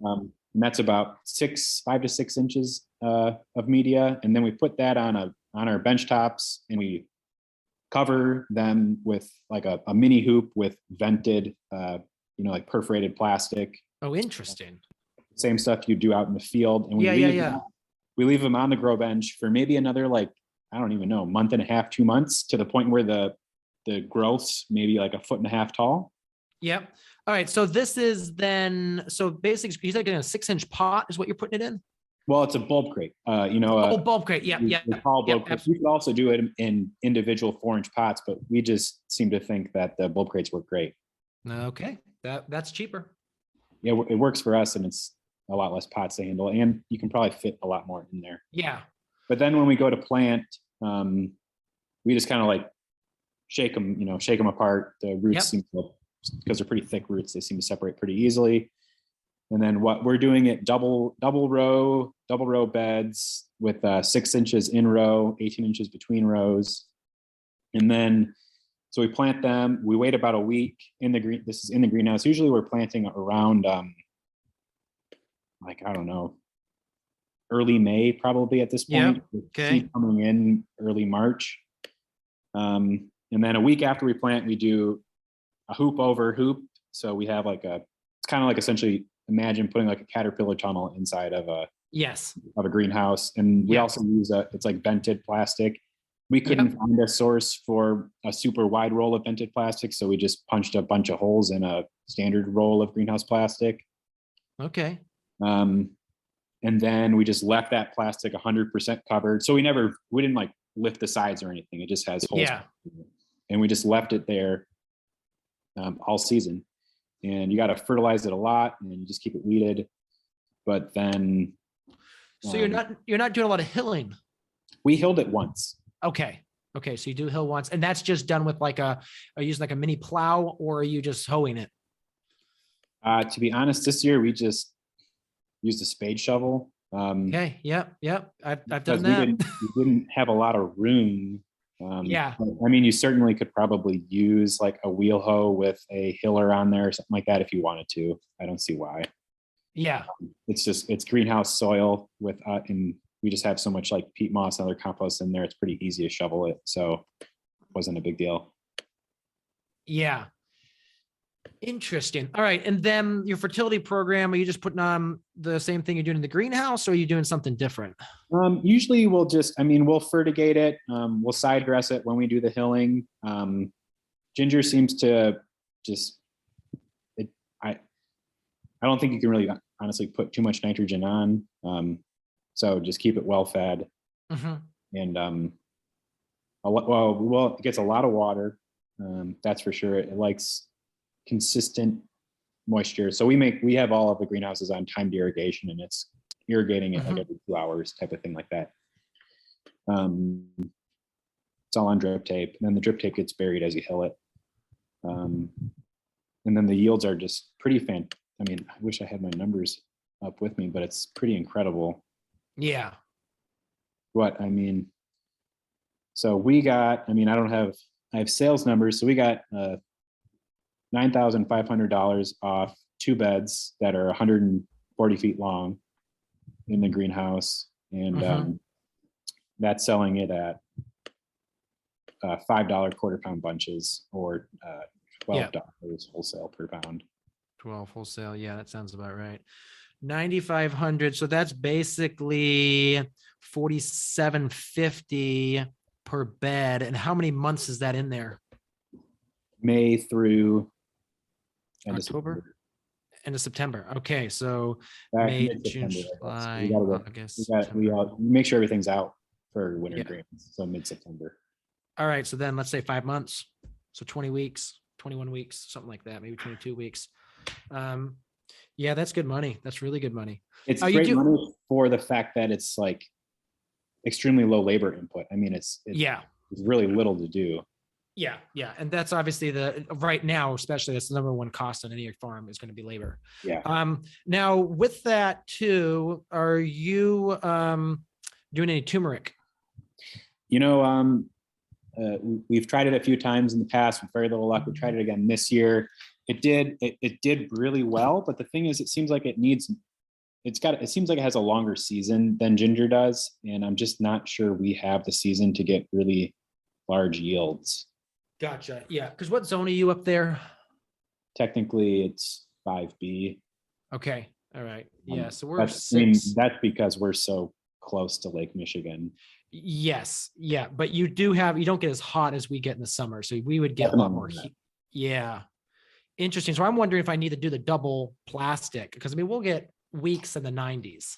S2: And that's about 5 to 6 inches of media. And then we put that on our bench tops, and we cover them with like a mini hoop with vented, like perforated plastic.
S3: Oh, interesting.
S2: Same stuff you do out in the field. And we leave them on the grow bench for maybe another, like, I don't even know, month and a half, 2 months, to the point where the growth's maybe like 1.5 feet tall.
S3: Yep. All right. So this is then, so basically you said in a 6-inch pot is what you're putting it in?
S2: Well, it's a bulb crate,
S3: bulb crate. Yeah.
S2: Bulb crate. You can also do it in individual 4-inch pots, but we just seem to think that the bulb crates work great.
S3: Okay. That's cheaper.
S2: Yeah, it works for us, and it's a lot less pots to handle, and you can probably fit a lot more in there.
S3: Yeah.
S2: But then when we go to plant, we just kind of like shake them apart. The roots seem to, because they're pretty thick roots, they seem to separate pretty easily. And then what we're doing it double row beds with 6 inches in row, 18 inches between rows. And then, so we plant them, we wait about a week in the this is in the greenhouse. Usually we're planting around, I don't know, early May, probably at this point.
S3: Okay.
S2: Coming in early March. And then a week after we plant, we do a hoop over hoop. So we have it's kind of like, essentially, imagine putting like a caterpillar tunnel inside of a greenhouse. And we also use it's like vented plastic. We couldn't find a source for a super wide roll of vented plastic, so we just punched a bunch of holes in a standard roll of greenhouse plastic.
S3: Okay.
S2: And then we just left that plastic 100% covered. So we didn't like lift the sides or anything. It just has holes.
S3: Yeah.
S2: And we just left it there all season. And you got to fertilize it a lot, and you just keep it weeded. But then,
S3: so you're not doing a lot of hilling.
S2: We hilled it once.
S3: Okay. So you do hill once, and that's just done with are you using like a mini plow, or are you just hoeing it?
S2: To be honest, this year we just used a spade shovel.
S3: Okay. Yep. I've done that.
S2: We didn't have a lot of room. I mean, you certainly could probably use like a wheel hoe with a hiller on there or something like that if you wanted to. I don't see why.
S3: Yeah.
S2: It's greenhouse soil and we just have so much like peat moss and other compost in there. It's pretty easy to shovel it. So it wasn't a big deal.
S3: Yeah. Interesting. All right. And then your fertility program, are you just putting on the same thing you're doing in the greenhouse, or are you doing something different?
S2: Usually we'll fertigate it. We'll side dress it when we do the hilling. Ginger seems to I don't think you can really honestly put too much nitrogen on. So just keep it well fed. And it gets a lot of water. That's for sure. It likes consistent moisture. So we have all of the greenhouses on timed irrigation, and it's irrigating it like every 2 hours type of thing like that. It's all on drip tape, and then the drip tape gets buried as you hill it. And then the yields are just pretty I mean, I wish I had my numbers up with me, but it's pretty incredible.
S3: Yeah.
S2: So I have sales numbers. So we got $9,500 off 2 beds that are 140 feet long in the greenhouse. And that's selling it at $5 quarter pound bunches, or $12 wholesale per pound.
S3: 12 wholesale. Yeah, that sounds about right. 9,500. So that's basically $4,750 per bed. And how many months is that in there?
S2: May through
S3: October. End of September. Okay, so
S2: Back
S3: May,
S2: mid-September,
S3: June,
S2: I guess.
S3: July, August,
S2: We
S3: September.
S2: make sure everything's out for winter
S3: Yeah.
S2: grains. So mid-September.
S3: All right, so then let's say 5 months, so 20 weeks, 21 weeks, something like that, maybe 22 weeks. Yeah, that's good money. That's really good money.
S2: It's
S3: You
S2: great
S3: do-
S2: money for the fact that it's like extremely low labor input. I mean, it's
S3: Yeah,
S2: really little to do.
S3: yeah, and that's obviously right now, especially that's the number one cost on any farm is going to be labor.
S2: Yeah.
S3: Now with that too, are you doing any turmeric?
S2: You know, we've tried it a few times in the past with very little luck. We tried it again this year. It did really well, but the thing is, it seems like it seems like it has a longer season than ginger does, and I'm just not sure we have the season to get really large yields.
S3: Gotcha. Yeah, because what zone are you up there?
S2: Technically, it's 5B.
S3: Okay. All right. Yeah. So we're
S2: That's, I mean,
S3: 6.
S2: that's because we're so close to Lake Michigan.
S3: Yes. Yeah. But you don't get as hot as we get in the summer. So we would get a lot more heat. Yeah. Interesting. So I'm wondering if I need to do the double plastic because I mean, we'll get weeks in the 90s.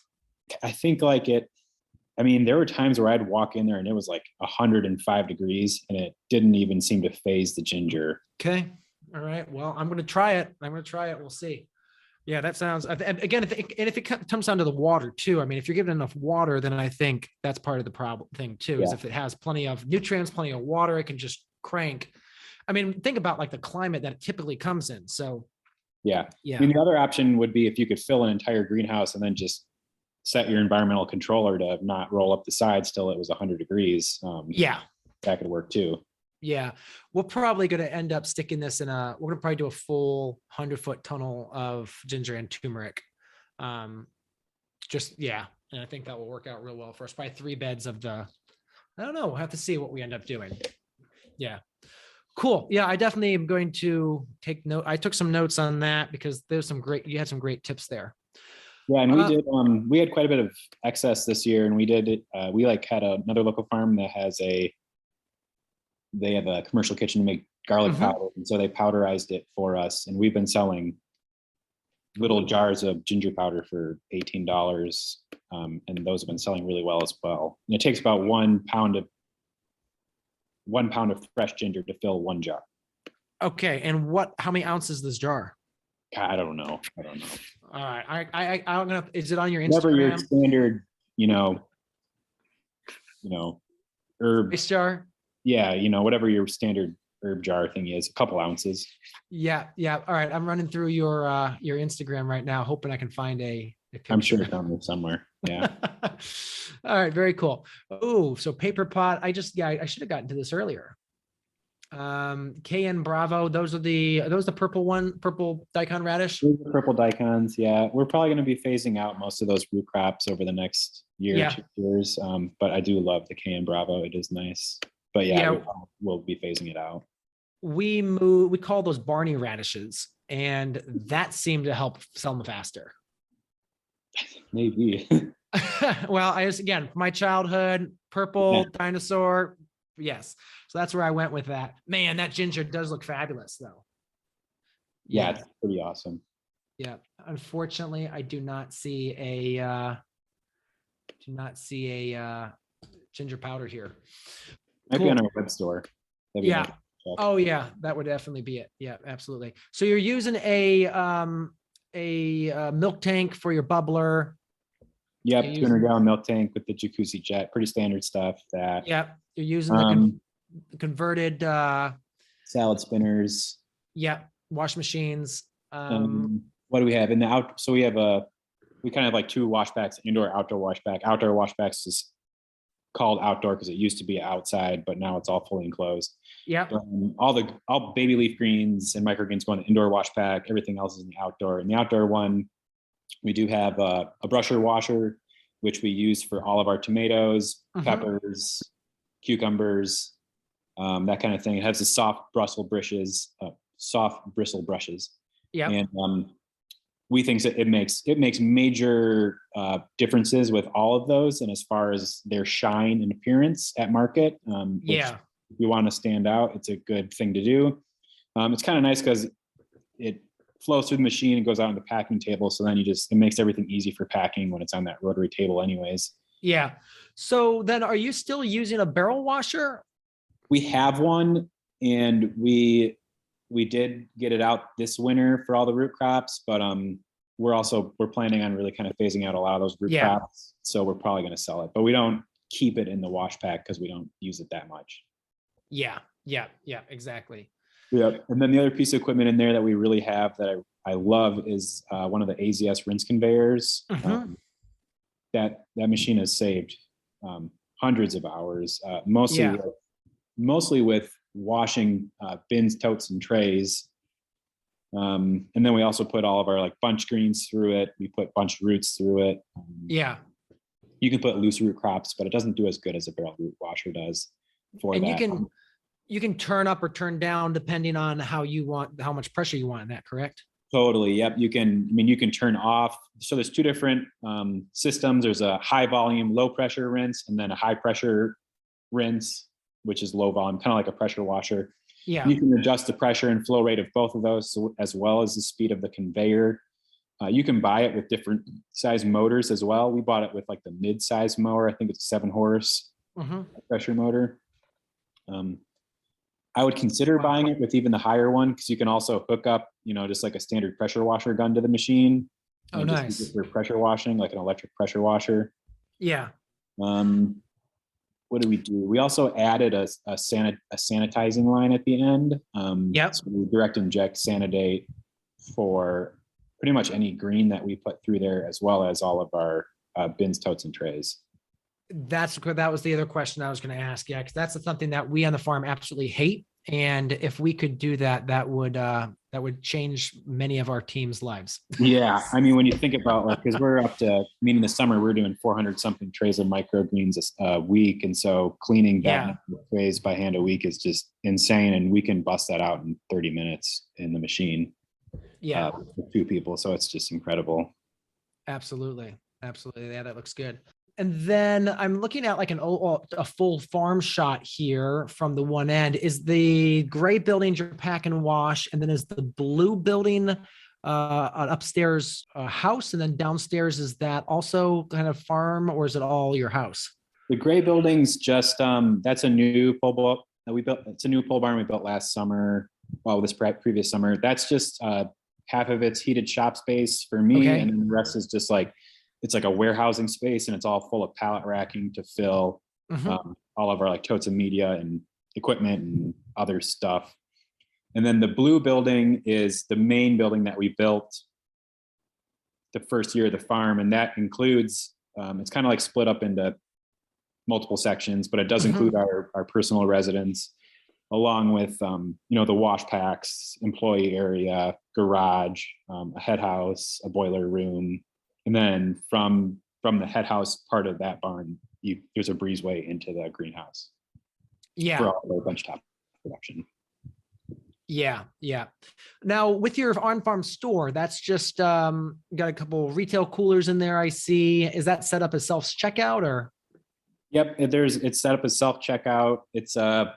S2: I think there were times where I'd walk in there and it was like 105 degrees and it didn't even seem to phase the ginger.
S3: Okay. All right. Well, I'm going to try it. We'll see. Yeah, that sounds, again, if it comes down to the water too, I mean, if you're giving enough water, then I think that's part of the problem thing too, is if it has plenty of nutrients, plenty of water, it can just crank. I mean, think about like the climate that it typically comes in. So
S2: yeah.
S3: Yeah.
S2: I mean, the other option would be if you could fill an entire greenhouse and then just set your environmental controller to not roll up the sides till it was 100 degrees.
S3: Yeah.
S2: That could work too.
S3: Yeah. We're probably going to end up sticking this we're going to probably do a full 100-foot tunnel of ginger and turmeric. And I think that will work out real well for us. Probably 3 beds I don't know. We'll have to see what we end up doing. Yeah. Cool. Yeah. I definitely am going to take note. I took some notes on that because you had some great tips there.
S2: Yeah, and we had quite a bit of excess this year, and we had another local farm that they have a commercial kitchen to make garlic powder, and so they powderized it for us, and we've been selling little jars of ginger powder for $18, and those have been selling really well as well. And it takes about 1 pound of fresh ginger to fill 1 jar.
S3: Okay, and how many ounces is this jar?
S2: I don't know.
S3: All right, I'm gonna. Is it on your Instagram?
S2: Whatever your standard, herb
S3: Ice jar.
S2: Yeah, whatever your standard herb jar thing is, a couple ounces.
S3: Yeah. All right, I'm running through your Instagram right now, hoping I can find a picture.
S2: I'm sure it's on there somewhere. Yeah.
S3: All right, very cool. Oh, so paper pot. I should have gotten to this earlier. KN Bravo. Are those the purple daikon radish?
S2: Those are purple daikons. Yeah, we're probably going to be phasing out most of those root crops over the next year, 2 years. But I do love the KN Bravo. It is nice. But we'll be phasing it out.
S3: We call those Barney radishes, and that seemed to help sell them faster.
S2: Maybe.
S3: Well, again, my childhood, purple dinosaur. Yes. So that's where I went with that. Man, that ginger does look fabulous though.
S2: Yeah, it's pretty awesome.
S3: Yeah. Unfortunately, I do not see a ginger powder here.
S2: Might be on our web store.
S3: Yeah. Oh yeah, that would definitely be it. Yeah, absolutely. So you're using a milk tank for your bubbler.
S2: Yep, 200-gallon milk tank with the jacuzzi jet. Pretty standard stuff.
S3: You're using the converted
S2: salad spinners.
S3: Yeah, wash machines.
S2: What do we have in the out? So we kind of have like 2 washbacks, indoor, outdoor washback. Outdoor washbacks is called outdoor because it used to be outside, but now it's all fully enclosed.
S3: Yeah.
S2: All baby leaf greens and microgreens go in the indoor washback. Everything else is in the outdoor. In the outdoor one, we do have a brusher washer, which we use for all of our tomatoes, peppers, cucumbers, that kind of thing. It has the soft bristle brushes.
S3: Yeah.
S2: And we think that it makes major differences with all of those, and as far as their shine and appearance at market. If you want to stand out, it's a good thing to do. It's kind of nice because flows through the machine and goes out on the packing table. So then it makes everything easy for packing when it's on that rotary table anyways.
S3: Yeah. So then are you still using a barrel washer?
S2: We have one, and we did get it out this winter for all the root crops, but we're planning on really kind of phasing out a lot of those root crops. So we're probably going to sell it, but we don't keep it in the wash pack because we don't use it that much.
S3: Yeah, exactly.
S2: Yep. And then the other piece of equipment in there that we really have that I love is one of the AZS rinse conveyors. That machine has saved hundreds of hours, mostly with washing bins, totes, and trays. And then we also put all of our like bunch greens through it. We put bunch roots through it. You can put loose root crops, but it doesn't do as good as a barrel root washer does for
S3: and
S2: that.
S3: You can turn up or turn down depending on how much pressure you want in that, correct?
S2: Totally. Yep. You can turn off. So there's two different systems. There's a high volume, low pressure rinse, and then a high pressure rinse, which is low volume, kind of like a pressure washer.
S3: Yeah.
S2: You can adjust the pressure and flow rate of both of those, as well as the speed of the conveyor. You can buy it with different size motors as well. We bought it with like the mid-size mower. I think it's a 7-horse pressure motor. I would consider buying it with even the higher one, because you can also hook up, just like a standard pressure washer gun to the machine.
S3: Oh, nice.
S2: Just for pressure washing, like an electric pressure washer.
S3: Yeah.
S2: What do we do? We also added a sanitizing line at the end. So we direct inject Sanidate for pretty much any green that we put through there, as well as all of our bins, totes, and trays.
S3: That was the other question I was going to ask. Yeah, because that's something that we on the farm absolutely hate. And if we could do that, that would change many of our team's lives.
S2: Yeah. When you think about because we're up to, in the summer, we're doing 400 something trays of microgreens a week. And so cleaning that trays by hand a week is just insane. And we can bust that out in 30 minutes in the machine.
S3: Yeah.
S2: With 2 people. So it's just incredible.
S3: Absolutely. Yeah, that looks good. And then I'm looking at like a full farm shot here from the one end. Is the gray building your pack and wash, and then is the blue building an upstairs house, and then downstairs, is that also kind of farm, or is it all your house?
S2: The gray building's just that's a new pole barn that we built. It's a new pole barn we built last summer. Well, this previous summer. That's just half of it's heated shop space for me, and then the rest is just like, it's like a warehousing space, and it's all full of pallet racking to fill all of our like totes of media and equipment and other stuff. And then the blue building is the main building that we built the first year of the farm. And that includes, it's kind of like split up into multiple sections, but it does include our personal residence, along with, the wash packs, employee area, garage, a head house, a boiler room. And then from the head house part of that barn, there's a breezeway into the greenhouse.
S3: Yeah.
S2: For all the benchtop production.
S3: Yeah. Now with your on-farm store, that's just got a couple retail coolers in there, I see. Is that set up as self-checkout or?
S2: Yep, it's set up as self-checkout. It's a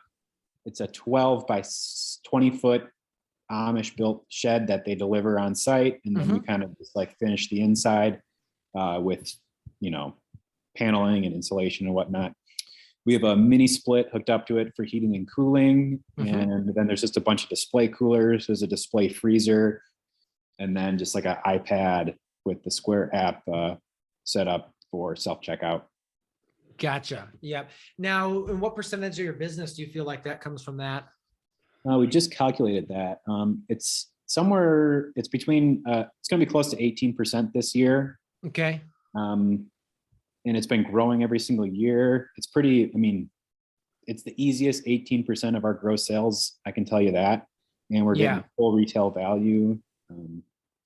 S2: 12 by 20 foot Amish built shed that they deliver on site, and then we kind of just like finish the inside with paneling and insulation and whatnot. We have a mini split hooked up to it for heating and cooling, and then there's just a bunch of display coolers. There's a display freezer, and then just like an iPad with the Square app set up for self-checkout.
S3: Gotcha. Yep. Now, what percentage of your business do you feel like that comes from that?
S2: We just calculated that. It's somewhere, it's between, it's going to be close to 18% this year.
S3: Okay.
S2: And it's been growing every single year. It's pretty, it's the easiest 18% of our gross sales, I can tell you that. And we're getting full retail value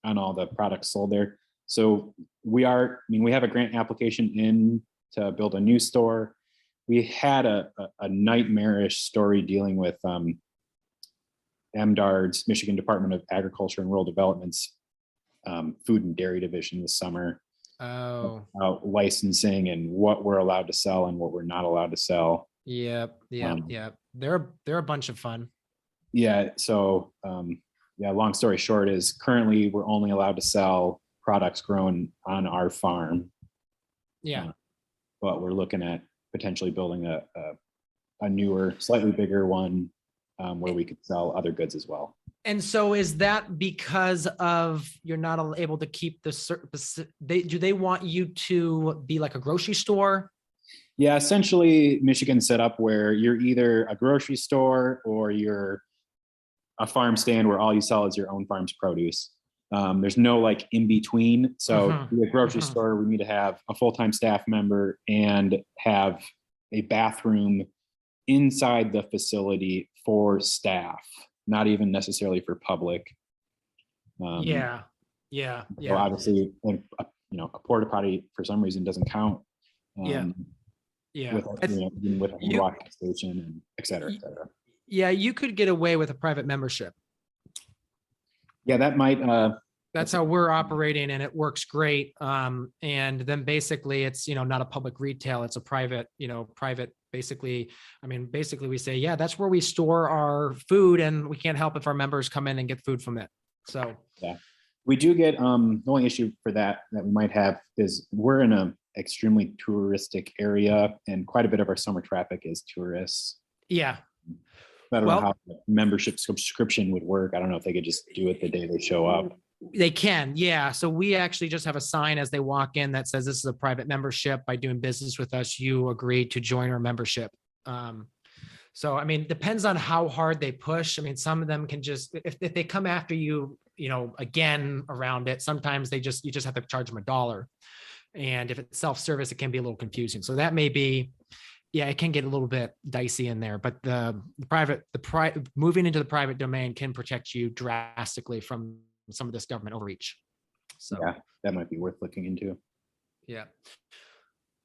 S2: on all the products sold there. So we have a grant application in to build a new store. We had a nightmarish story dealing with MDARD's, Michigan Department of Agriculture and Rural Development's food and dairy division this summer. About licensing and what we're allowed to sell and what we're not allowed to sell.
S3: Yep. They're a bunch of fun.
S2: Yeah. So yeah, long story short is currently we're only allowed to sell products grown on our farm.
S3: Yeah.
S2: But we're looking at potentially building a newer, slightly bigger one where we could sell other goods as well.
S3: And so is that because of you're not able to keep the certain, do they want you to be like a grocery store?
S2: Yeah, essentially Michigan's set up where you're either a grocery store or you're a farm stand where all you sell is your own farm's produce. There's no like in between. So to be a grocery store, we need to have a full-time staff member and have a bathroom inside the facility for staff, not even necessarily for public.
S3: Yeah.
S2: So obviously, a porta potty for some reason doesn't count.
S3: Yeah.
S2: With a hand washing station and et cetera, et cetera.
S3: Yeah, you could get away with a private membership.
S2: Yeah, that might.
S3: That's how we're operating, and it works great. And then basically, it's not a public retail; it's a private, Basically, we say, yeah, that's where we store our food, and we can't help if our members come in and get food from it. So
S2: yeah, we do get. The only issue for that we might have is we're in a extremely touristic area, and quite a bit of our summer traffic is tourists.
S3: Yeah.
S2: I don't know how the membership subscription would work. I don't know if they could just do it the day they show up.
S3: They can, yeah. So we actually just have a sign as they walk in that says this is a private membership. By doing business with us, you agree to join our membership. So, depends on how hard they push. Some of them can just, if they come after you, again around it, sometimes you just have to charge them $1. And if it's self-service, it can be a little confusing. So that may be, yeah, it can get a little bit dicey in there, but the moving into the private domain can protect you drastically from some of this government overreach. So
S2: yeah, that might be worth looking into.
S3: Yeah.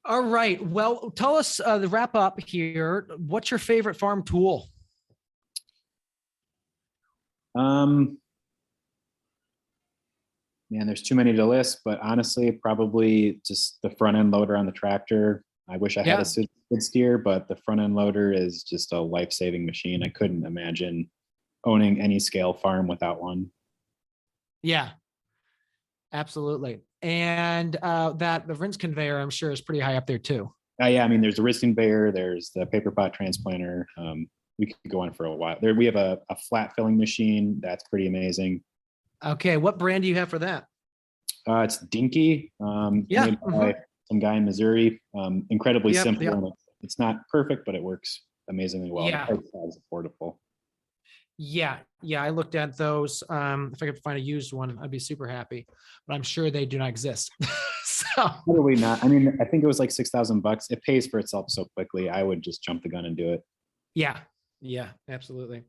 S3: All right. Well, tell us the wrap up here. What's your favorite farm tool?
S2: Man, there's too many to list, but honestly, probably just the front end loader on the tractor. I wish I had a skid steer, but the front end loader is just a life-saving machine. I couldn't imagine owning any scale farm without one.
S3: Yeah, absolutely. And the rinse conveyor, I'm sure, is pretty high up there too.
S2: Yeah, there's a rinse conveyor, there's the paper pot transplanter. We could go on for a while. There, we have a flat filling machine that's pretty amazing.
S3: Okay, what brand do you have for that?
S2: It's Dinky. Made by some guy in Missouri. Incredibly simple. And it's not perfect, but it works amazingly well.
S3: Yeah.
S2: It's affordable.
S3: Yeah, I looked at those. If I could find a used one, I'd be super happy. But I'm sure they do not exist. So
S2: probably not. I think it was like $6,000. It pays for itself so quickly. I would just jump the gun and do it.
S3: Yeah, absolutely.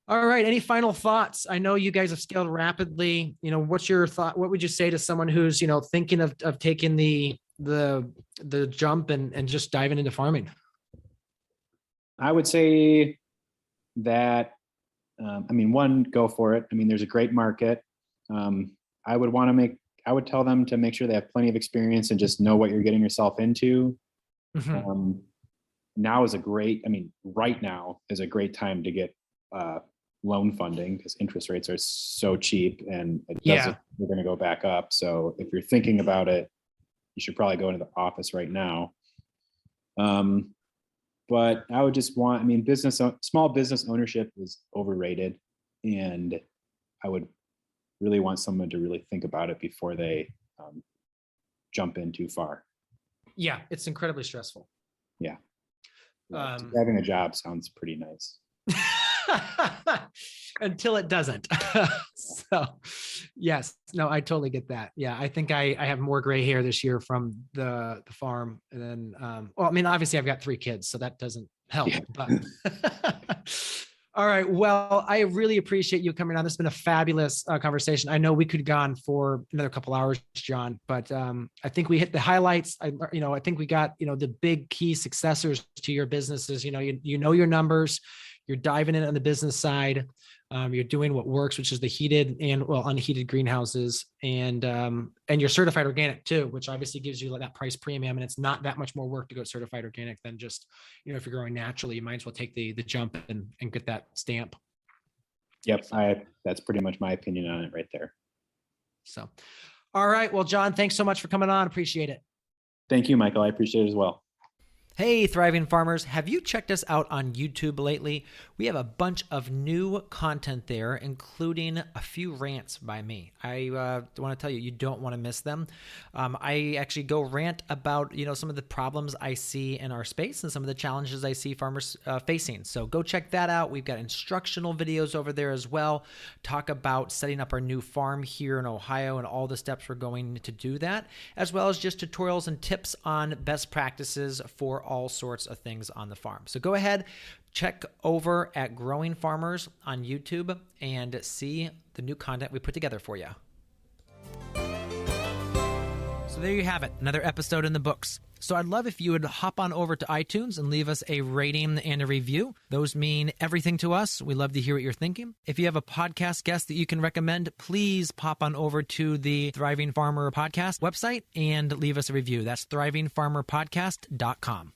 S3: All right. Any final thoughts? I know you guys have scaled rapidly. What's your thought? What would you say to someone who's, thinking of taking the jump and just diving into farming?
S2: I would say that, one, go for it. There's a great market. I would tell them to make sure they have plenty of experience and just know what you're getting yourself into. Right now is a great time to get loan funding because interest rates are so cheap and they're going to go back up. So if you're thinking about it, you should probably go into the office right now. But I would just want, small business ownership is overrated, and I would really want someone to really think about it before they jump in too far.
S3: Yeah, it's incredibly stressful.
S2: Yeah. Having a job sounds pretty nice.
S3: Until it doesn't. So yes, no, I totally get that. Yeah, I think I have more gray hair this year from the farm. And then, obviously I've got 3 kids, so that doesn't help. Yeah. But all right. Well, I really appreciate you coming on. This has been a fabulous conversation. I know we could have gone for another couple hours, John, but I think we hit the highlights. I think we got, the big key successors to your businesses. You know your numbers. You're diving in on the business side. You're doing what works, which is the heated and unheated greenhouses, and you're certified organic too, which obviously gives you that price premium. And it's not that much more work to go certified organic than just, if you're growing naturally, you might as well take the jump and get that stamp.
S2: Yep, that's pretty much my opinion on it right there.
S3: So, all right. Well, John, thanks so much for coming on. Appreciate it.
S2: Thank you, Michael. I appreciate it as well.
S1: Hey, Thriving Farmers, have you checked us out on YouTube lately? We have a bunch of new content there, including a few rants by me. I want to tell you, you don't want to miss them. I actually go rant about, some of the problems I see in our space and some of the challenges I see farmers facing. So go check that out. We've got instructional videos over there as well. Talk about setting up our new farm here in Ohio and all the steps we're going to do that, as well as just tutorials and tips on best practices for all sorts of things on the farm. So go ahead, check over at Growing Farmers on YouTube and see the new content we put together for you. So there you have it, another episode in the books. So I'd love if you would hop on over to iTunes and leave us a rating and a review. Those mean everything to us. We love to hear what you're thinking. If you have a podcast guest that you can recommend, please pop on over to the Thriving Farmer Podcast website and leave us a review. That's thrivingfarmerpodcast.com.